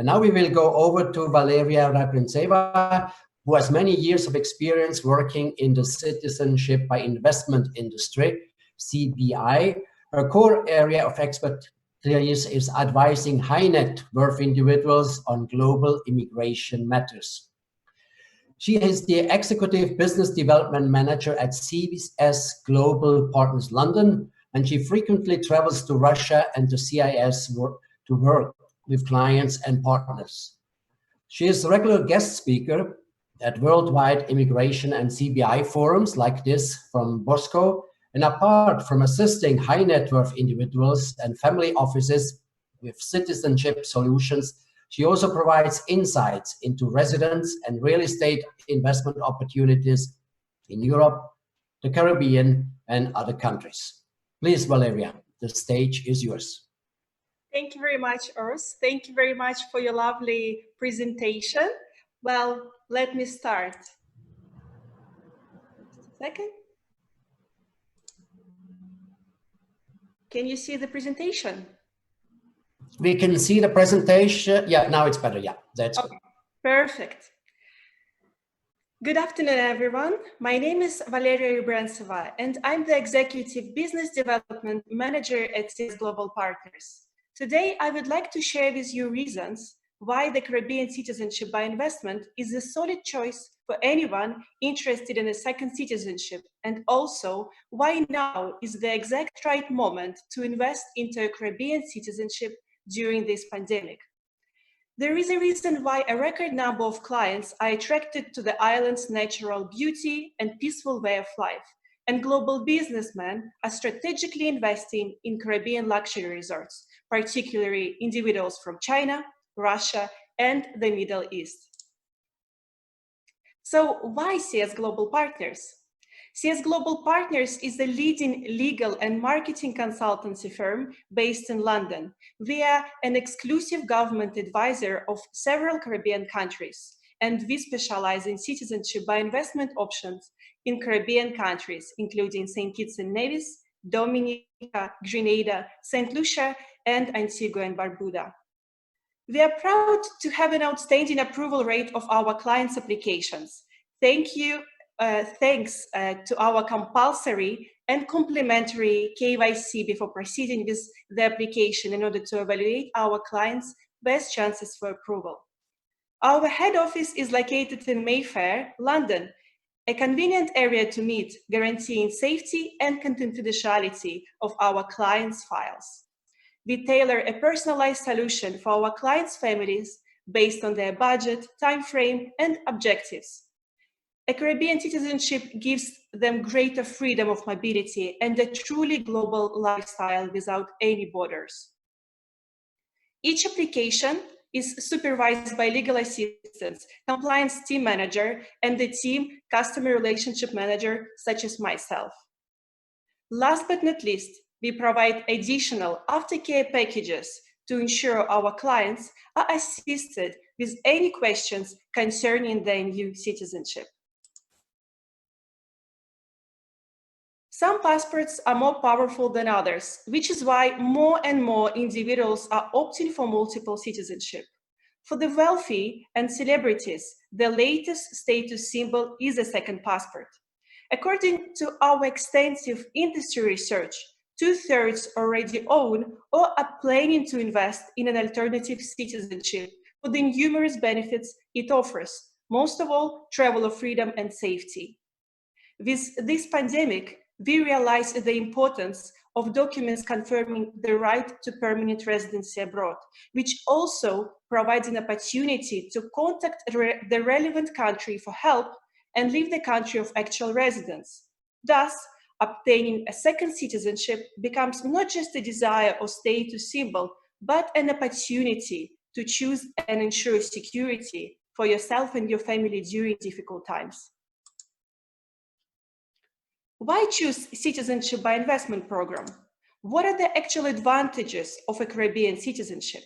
And now we will go over to Valeria Rebrentceva, who has many years of experience working in the citizenship by investment industry, CBI. Her core area of expertise is advising high net worth individuals on global immigration matters. She is the Executive Business Development Manager at CBS Global Partners London, and she frequently travels to Russia and to CIS to work with clients and partners. She is a regular guest speaker at worldwide immigration and CBI forums like this from Bosco, and apart from assisting high net worth individuals and family offices with citizenship solutions, she also provides insights into residence and real estate investment opportunities in Europe, the Caribbean, and other countries. Please, Valeria, the stage is yours. Thank you very much, Urs. Thank you very much for your lovely presentation. Well, let me start. Just a second. Can you see the presentation? We can see the presentation. Yeah, now it's better. Yeah, that's okay. Good. Perfect. Good afternoon, everyone. My name is Valeria Rebrentceva, and I'm the Executive Business Development Manager at CBI Global Partners. Today, I would like to share with you reasons why the Caribbean citizenship by investment is a solid choice for anyone interested in a second citizenship, and also why now is the exact right moment to invest into a Caribbean citizenship during this pandemic. There is a reason why a record number of clients are attracted to the island's natural beauty and peaceful way of life, and global businessmen are strategically investing in Caribbean luxury resorts, particularly individuals from China, Russia, and the Middle East. So why CS Global Partners? CS Global Partners is a leading legal and marketing consultancy firm based in London. We are an exclusive government advisor of several Caribbean countries, and we specialize in citizenship by investment options in Caribbean countries, including St. Kitts and Nevis, Dominica, Grenada, St. Lucia, and Antigua and Barbuda. We are proud to have an outstanding approval rate of our clients' applications. Thanks to our compulsory and complementary KYC before proceeding with the application in order to evaluate our clients' best chances for approval. Our head office is located in Mayfair, London, a convenient area to meet, guaranteeing safety and confidentiality of our clients' files. We tailor a personalized solution for our clients' families based on their budget, time frame, and objectives. A Caribbean citizenship gives them greater freedom of mobility and a truly global lifestyle without any borders. Each application is supervised by legal assistants, compliance team manager, and the team customer relationship manager, such as myself. Last but not least, we provide additional aftercare packages to ensure our clients are assisted with any questions concerning their new citizenship. Some passports are more powerful than others, which is why more and more individuals are opting for multiple citizenship. For the wealthy and celebrities, the latest status symbol is a second passport. According to our extensive industry research, 2/3 already own or are planning to invest in an alternative citizenship for the numerous benefits it offers, most of all, travel of freedom and safety. With this pandemic, we realize the importance of documents confirming the right to permanent residency abroad, which also provides an opportunity to contact the relevant country for help and leave the country of actual residence. Thus, obtaining a second citizenship becomes not just a desire or status symbol, but an opportunity to choose and ensure security for yourself and your family during difficult times. Why choose citizenship by investment program? What are the actual advantages of a Caribbean citizenship?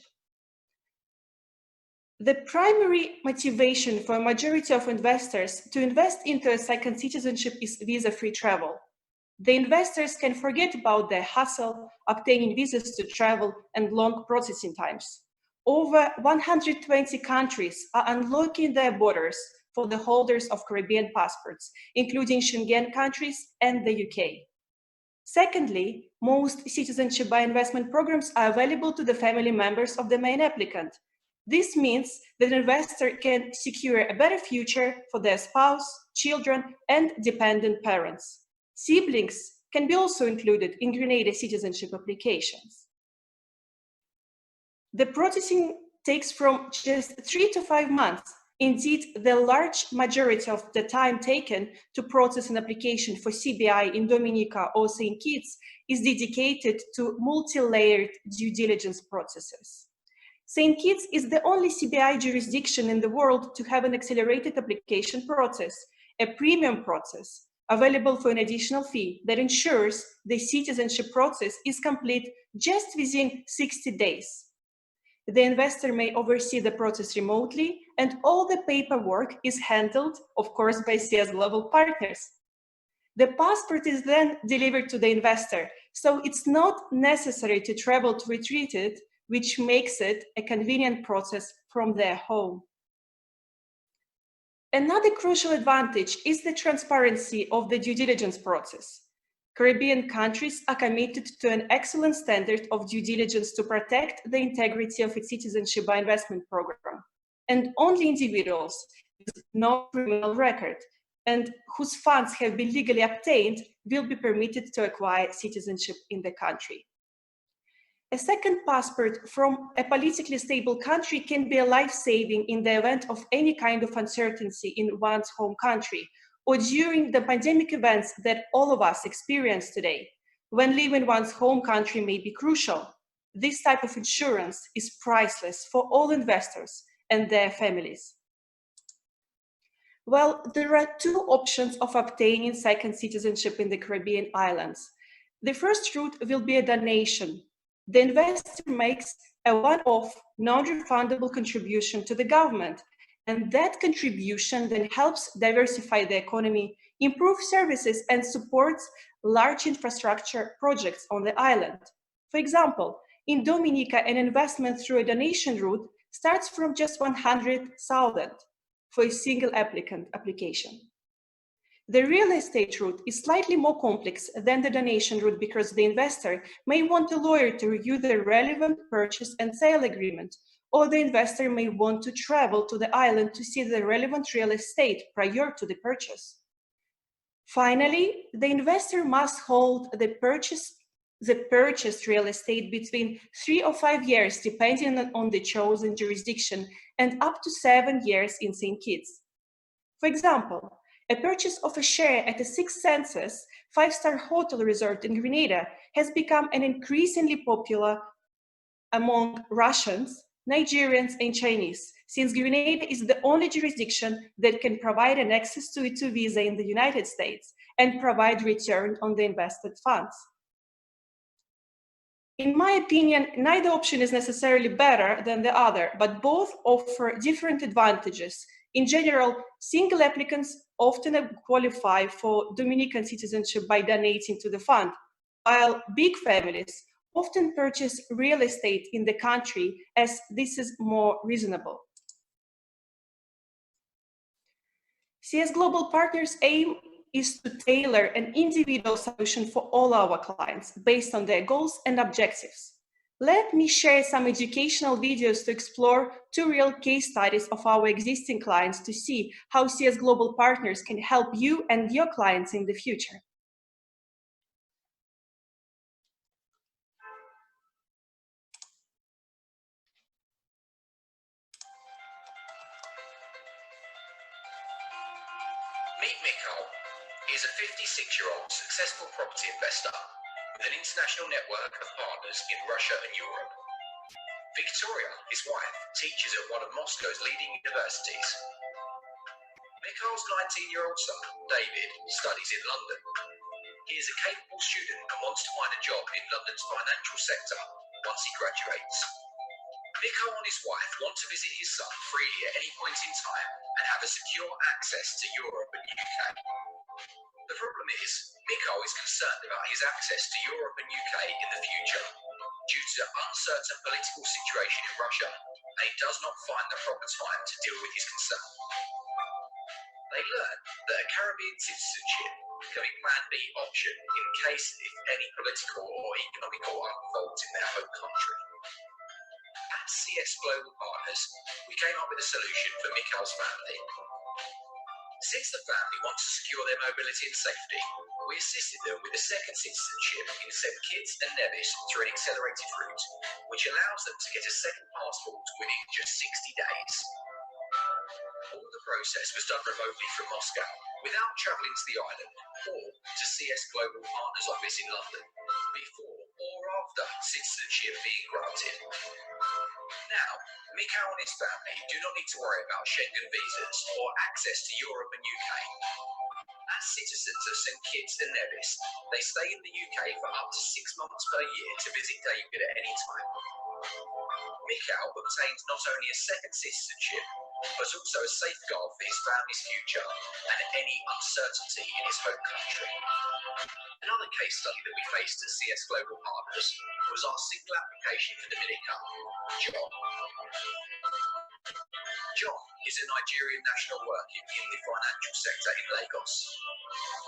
The primary motivation for a majority of investors to invest into a second citizenship is visa-free travel. The investors can forget about the hassle obtaining visas to travel and long processing times. over 120 countries are unlocking their borders for the holders of Caribbean passports, including Schengen countries and the UK. Secondly, most citizenship by investment programs are available to the family members of the main applicant. This means that an investor can secure a better future for their spouse, children, and dependent parents. Siblings can be also included in Grenada citizenship applications. The processing takes from just 3 to 5 months. Indeed, the large majority of the time taken to process an application for CBI in Dominica or St. Kitts is dedicated to multi-layered due diligence processes. St. Kitts is the only CBI jurisdiction in the world to have an accelerated application process, a premium process, available for an additional fee that ensures the citizenship process is complete just within 60 days. The investor may oversee the process remotely, and all the paperwork is handled, of course, by CS Global Partners. The passport is then delivered to the investor, so it's not necessary to travel to retrieve it, which makes it a convenient process from their home. Another crucial advantage is the transparency of the due diligence process. Caribbean countries are committed to an excellent standard of due diligence to protect the integrity of its citizenship by investment program, and only individuals with no criminal record and whose funds have been legally obtained will be permitted to acquire citizenship in the country. A second passport from a politically stable country can be a life-saving in the event of any kind of uncertainty in one's home country, or during the pandemic events that all of us experience today, when leaving one's home country may be crucial. This type of insurance is priceless for all investors and their families. Well, there are two options of obtaining second citizenship in the Caribbean islands. The first route will be a donation. The investor makes a one-off, non-refundable contribution to the government, and that contribution then helps diversify the economy, improve services, and supports large infrastructure projects on the island. For example, in Dominica, an investment through a donation route starts from just 100,000 for a single applicant application. The real estate route is slightly more complex than the donation route because the investor may want a lawyer to review the relevant purchase and sale agreement, or the investor may want to travel to the island to see the relevant real estate prior to the purchase. Finally, the investor must hold the purchased real estate between 3 or 5 years, depending on the chosen jurisdiction, and up to 7 years in St. Kitts. For example, a purchase of a share at a 6 census 5-star hotel resort in Grenada has become an increasingly popular among Russians, Nigerians, and Chinese, since Grenada is the only jurisdiction that can provide an access to E2 visa in the United States and provide return on the invested funds. In my opinion, neither option is necessarily better than the other, but both offer different advantages. In general, single applicants often qualify for Dominican citizenship by donating to the fund, while big families often purchase real estate in the country as this is more reasonable. CS Global Partners' aim is to tailor an individual solution for all our clients based on their goals and objectives. Let me share some educational videos to explore 2 real case studies of our existing clients to see how CS Global Partners can help you and your clients in the future. Meet Mikhail. He is a 56-year-old successful property investor with an international network of partners in Russia and Europe. Victoria, his wife, teaches at one of Moscow's leading universities. Mikhail's 19-year-old son, David, studies in London. He is a capable student and wants to find a job in London's financial sector once he graduates. Mikhail and his wife want to visit his son freely at any point in time and have a secure access to Europe and UK. The problem is, Mikhail is concerned about his access to Europe and UK in the future due to the uncertain political situation in Russia and he does not find the proper time to deal with his concern. They learn that a Caribbean citizenship can be Plan B option in case if any political or economical unfolds in their home country. At CS Global Partners, we came up with a solution for Mikhail's family. Since the family wants to secure their mobility and safety, we assisted them with a second citizenship in St. Kitts and Nevis through an accelerated route, which allows them to get a second passport within just 60 days. All the process was done remotely from Moscow, without travelling to the island or to CS Global Partners office in London, before or after citizenship being granted. Now, Mikhail and his family do not need to worry about Schengen visas or access to Europe and UK. As citizens of St. Kitts and Nevis, they stay in the UK for up to 6 months per year to visit David at any time. Mikhail obtains not only a second citizenship, but also a safeguard for his family's future and any uncertainty in his home country. Another case study that we faced at CS Global Partners was our single application for Dominica, John. John is a Nigerian national working in the financial sector in Lagos.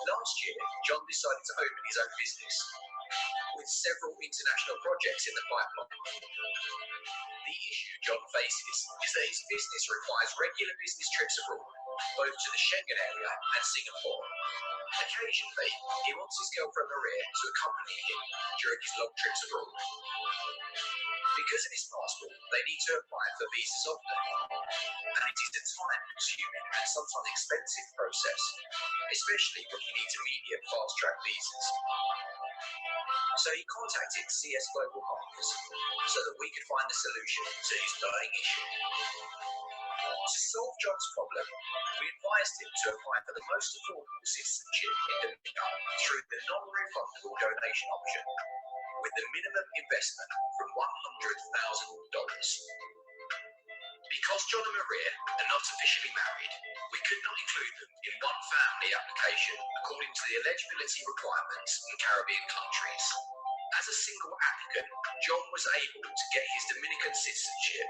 Last year, John decided to open his own business, with several international projects in the pipeline. The issue John faces is that his business requires regular business trips abroad, both to the Schengen area and Singapore. Occasionally, he wants his girlfriend Maria to accompany him during his long trips abroad. Because of his passport, they need to apply for visas often, and it is a time-consuming and sometimes expensive process, especially when he needs immediate fast-track visas. So he contacted CS Global Partners so that we could find the solution to his burning issue. To solve John's problem, we advised him to apply for the most affordable citizenship in Dominica through the non-refundable donation option, with the minimum investment from $100,000. Because John and Maria are not officially married, we could not include them in one family application according to the eligibility requirements in Caribbean countries. As a single applicant, John was able to get his Dominican citizenship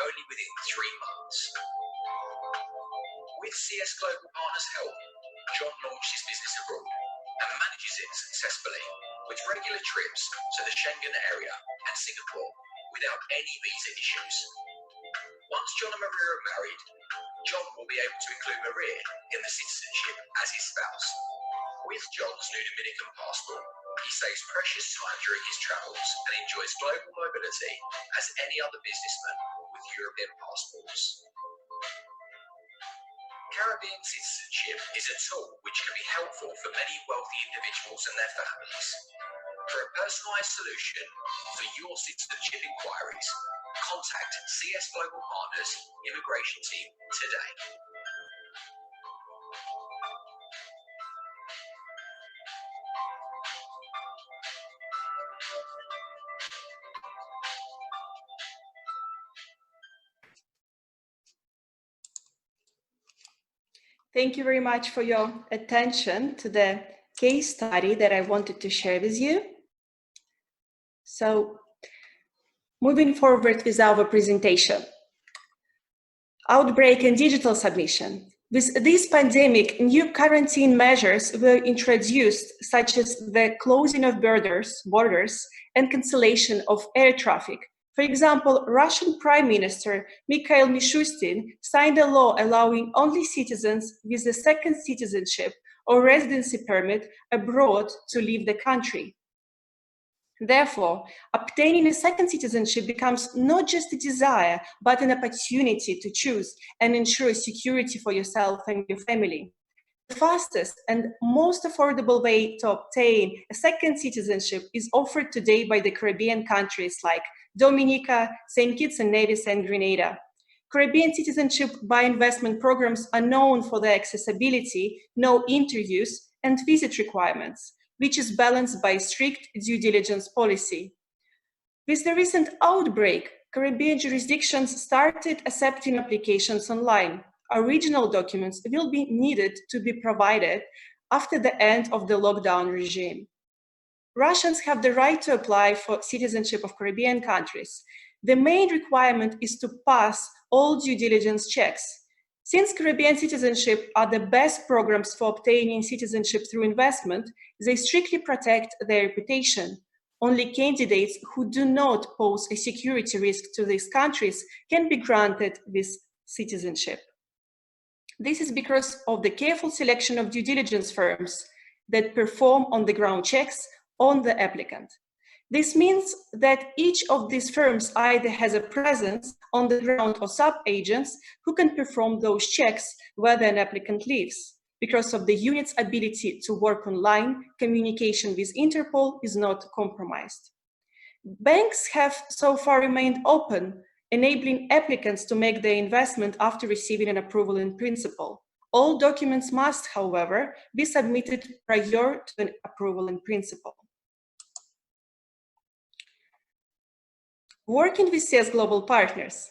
only within 3 months. With CS Global Partners' help, John launched his business abroad and manages it successfully, with regular trips to the Schengen area and Singapore without any visa issues. Once John and Maria are married, John will be able to include Maria in the citizenship as his spouse. With John's new Dominican passport, he saves precious time during his travels and enjoys global mobility as any other businessman with European passports. Caribbean citizenship is a tool which can be helpful for many wealthy individuals and their families. For a personalised solution for your citizenship inquiries, contact CS Global Partners Immigration Team today. Thank you very much for your attention to the case study that I wanted to share with you. So, moving forward with our presentation. Outbreak and digital submission. With this pandemic, new quarantine measures were introduced, such as the closing of borders and cancellation of air traffic. For example, Russian Prime Minister Mikhail Mishustin signed a law allowing only citizens with a second citizenship or residency permit abroad to leave the country. Therefore, obtaining a second citizenship becomes not just a desire, but an opportunity to choose and ensure security for yourself and your family. The fastest and most affordable way to obtain a second citizenship is offered today by the Caribbean countries like Dominica, St. Kitts and Nevis, and Grenada. Caribbean citizenship by investment programs are known for their accessibility, no interviews, and visit requirements, which is balanced by strict due diligence policy. With the recent outbreak, Caribbean jurisdictions started accepting applications online. Original documents will be needed to be provided after the end of the lockdown regime. Russians have the right to apply for citizenship of Caribbean countries. The main requirement is to pass all due diligence checks. Since Caribbean citizenship are the best programs for obtaining citizenship through investment, they strictly protect their reputation. Only candidates who do not pose a security risk to these countries can be granted this citizenship. This is because of the careful selection of due diligence firms that perform on-the-ground checks on the applicant. This means that each of these firms either has a presence on the ground or sub-agents who can perform those checks where an applicant lives. Because of the unit's ability to work online, communication with Interpol is not compromised. Banks have so far remained open, enabling applicants to make their investment after receiving an approval in principle. All documents must, however, be submitted prior to an approval in principle. Working with CS Global Partners.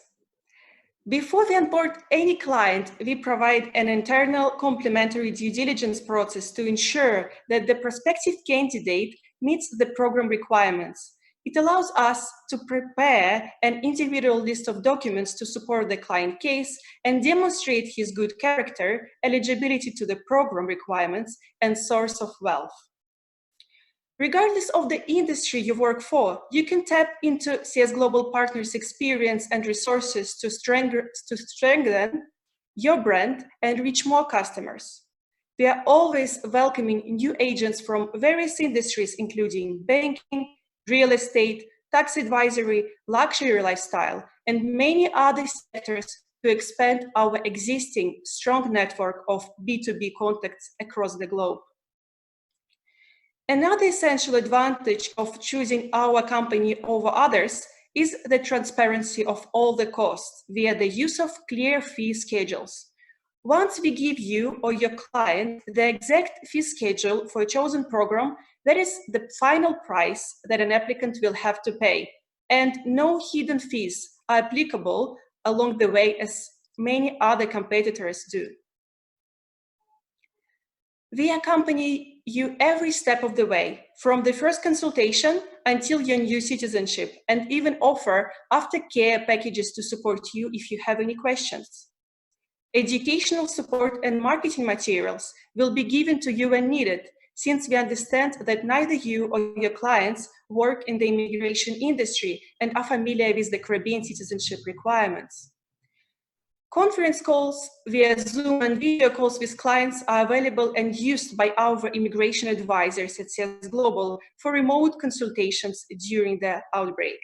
Before we onboard any client, we provide an internal complementary due diligence process to ensure that the prospective candidate meets the program requirements. It allows us to prepare an individual list of documents to support the client case and demonstrate his good character, eligibility to the program requirements, and source of wealth. Regardless of the industry you work for, you can tap into CS Global Partners' experience and resources to strengthen your brand and reach more customers. We are always welcoming new agents from various industries, including banking, real estate, tax advisory, luxury lifestyle, and many other sectors to expand our existing strong network of B2B contacts across the globe. Another essential advantage of choosing our company over others is the transparency of all the costs via the use of clear fee schedules. Once we give you or your client the exact fee schedule for a chosen program, that is the final price that an applicant will have to pay, and no hidden fees are applicable along the way as many other competitors do. We accompany you every step of the way, from the first consultation until your new citizenship, and even offer aftercare packages to support you if you have any questions. Educational support and marketing materials will be given to you when needed, since we understand that neither you or your clients work in the immigration industry and are familiar with the Caribbean citizenship requirements. Conference calls via Zoom and video calls with clients are available and used by our immigration advisors at CS Global for remote consultations during the outbreak.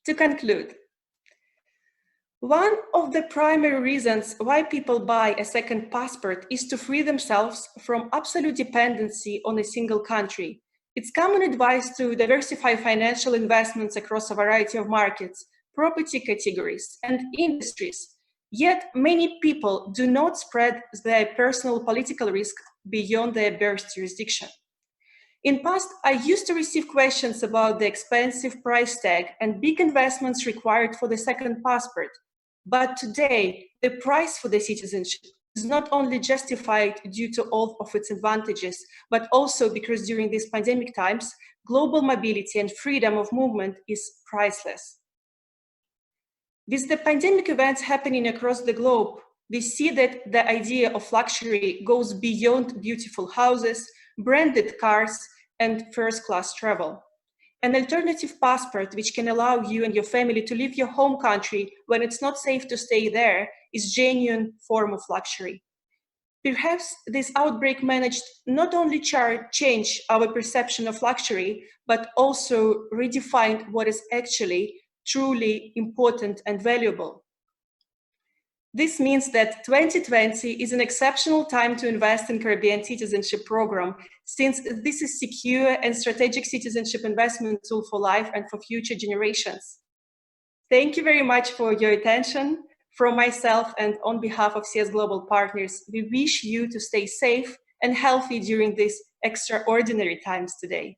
To conclude, one of the primary reasons why people buy a second passport is to free themselves from absolute dependency on a single country. It's common advice to diversify financial investments across a variety of markets, property categories, and industries. Yet many people do not spread their personal political risk beyond their birth jurisdiction. In past, I used to receive questions about the expensive price tag and big investments required for the second passport. But today, the price for the citizenship is not only justified due to all of its advantages, but also because during these pandemic times, global mobility and freedom of movement is priceless. With the pandemic events happening across the globe, we see that the idea of luxury goes beyond beautiful houses, branded cars, and first-class travel. An alternative passport which can allow you and your family to leave your home country when it's not safe to stay there is a genuine form of luxury. Perhaps this outbreak managed not only change our perception of luxury, but also redefine what is actually truly important and valuable. This means that 2020 is an exceptional time to invest in Caribbean citizenship program, since this is secure and strategic citizenship investment tool for life and for future generations. Thank you very much for your attention. From myself and on behalf of CS Global Partners, we wish you to stay safe and healthy during these extraordinary times today.